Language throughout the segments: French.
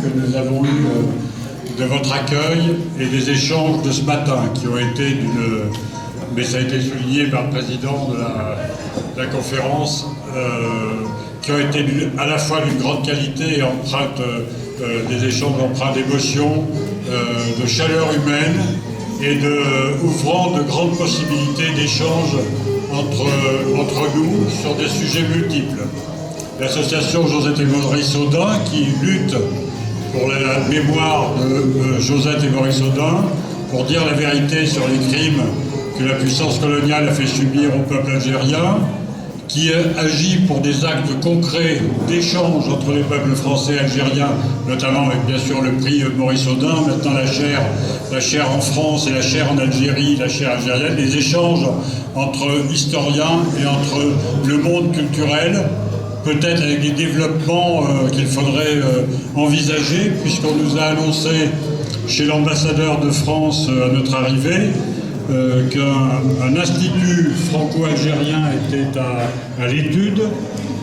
que nous avons eu de votre accueil et des échanges de ce matin qui ont été mais ça a été souligné par le président de la conférence, qui ont été à la fois d'une grande qualité et empreinte des échanges empreints d'émotion, de chaleur humaine et ouvrant de grandes possibilités d'échanges entre nous sur des sujets multiples. L'association Josette et Maurice Audin, qui lutte pour la mémoire de Josette et Maurice Audin, pour dire la vérité sur les crimes que la puissance coloniale a fait subir au peuple algérien, qui agit pour des actes concrets d'échange entre les peuples français et algériens, notamment avec bien sûr le prix Maurice Audin, maintenant la chaire en France et la chaire en Algérie, la chaire algérienne, des échanges entre historiens et entre le monde culturel, peut-être avec des développements qu'il faudrait envisager, puisqu'on nous a annoncé chez l'ambassadeur de France à notre arrivée qu'un institut franco-algérien était à l'étude,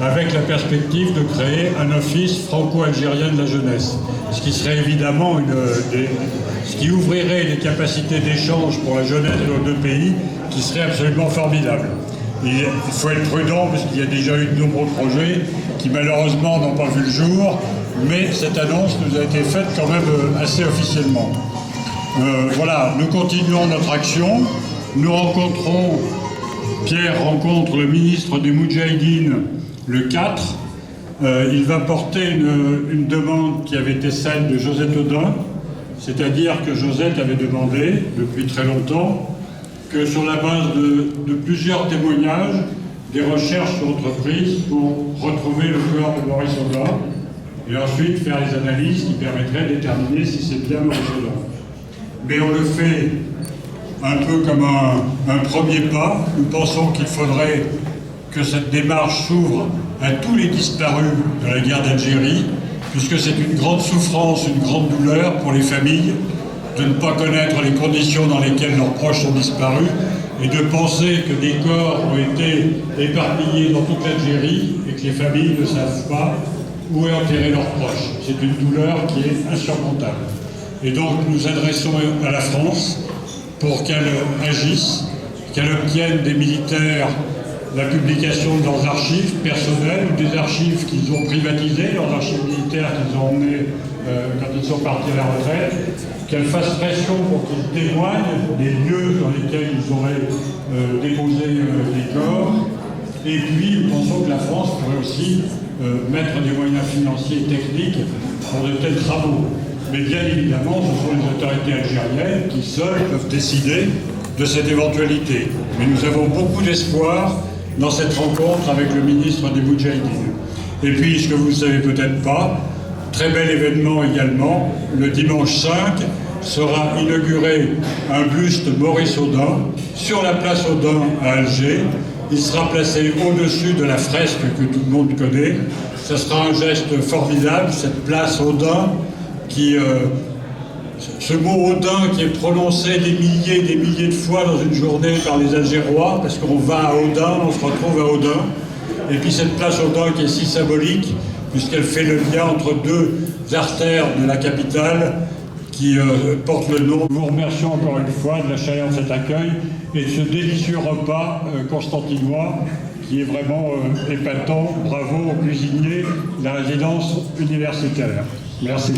avec la perspective de créer un office franco-algérien de la jeunesse, ce qui serait évidemment ce qui ouvrirait les capacités d'échange pour la jeunesse de nos deux pays, qui serait absolument formidable. Il faut être prudent parce qu'il y a déjà eu de nombreux projets qui malheureusement n'ont pas vu le jour, mais cette annonce nous a été faite quand même assez officiellement. Voilà, nous continuons notre action. Nous rencontrons, Pierre rencontre le ministre des Moudjahidines le 4. Il va porter une demande qui avait été celle de Josette Audin, c'est-à-dire que Josette avait demandé depuis très longtemps que sur la base de plusieurs témoignages, des recherches soient entreprises pour retrouver le corps de Maurice Audin et ensuite faire les analyses qui permettraient de déterminer si c'est bien Maurice Audin. Mais on le fait un peu comme un premier pas. Nous pensons qu'il faudrait que cette démarche s'ouvre à tous les disparus de la guerre d'Algérie, puisque c'est une grande souffrance, une grande douleur pour les familles de ne pas connaître les conditions dans lesquelles leurs proches sont disparus et de penser que des corps ont été éparpillés dans toute l'Algérie et que les familles ne savent pas où est enterré leurs proches. C'est une douleur qui est insurmontable. Et donc nous adressons à la France pour qu'elle agisse, qu'elle obtienne des militaires la publication de leurs archives personnelles ou des archives qu'ils ont privatisées, leurs archives militaires qu'ils ont emmenées quand ils sont partis à la retraite, qu'elle fasse pression pour qu'ils témoignent des lieux dans lesquels ils auraient déposé les corps. Et puis nous pensons que la France pourrait aussi mettre des moyens financiers et techniques pour de tels travaux. Mais bien évidemment, ce sont les autorités algériennes qui seules peuvent décider de cette éventualité. Mais nous avons beaucoup d'espoir dans cette rencontre avec le ministre des Moudjahidines. Et puis, ce que vous ne savez peut-être pas, très bel événement également, le dimanche 5 sera inauguré un buste Maurice Audin sur la place Audin à Alger. Il sera placé au-dessus de la fresque que tout le monde connaît. Ce sera un geste formidable, cette place Audin, ce mot Audin qui est prononcé des milliers de fois dans une journée par les Algérois, parce qu'on va à Audin, on se retrouve à Audin, et puis cette place Audin qui est si symbolique, puisqu'elle fait le lien entre deux artères de la capitale qui portent le nom. Nous vous remercions encore une fois de la chaleur de cet accueil et de ce délicieux repas constantinois qui est vraiment épatant. Bravo aux cuisiniers de la résidence universitaire. Merci.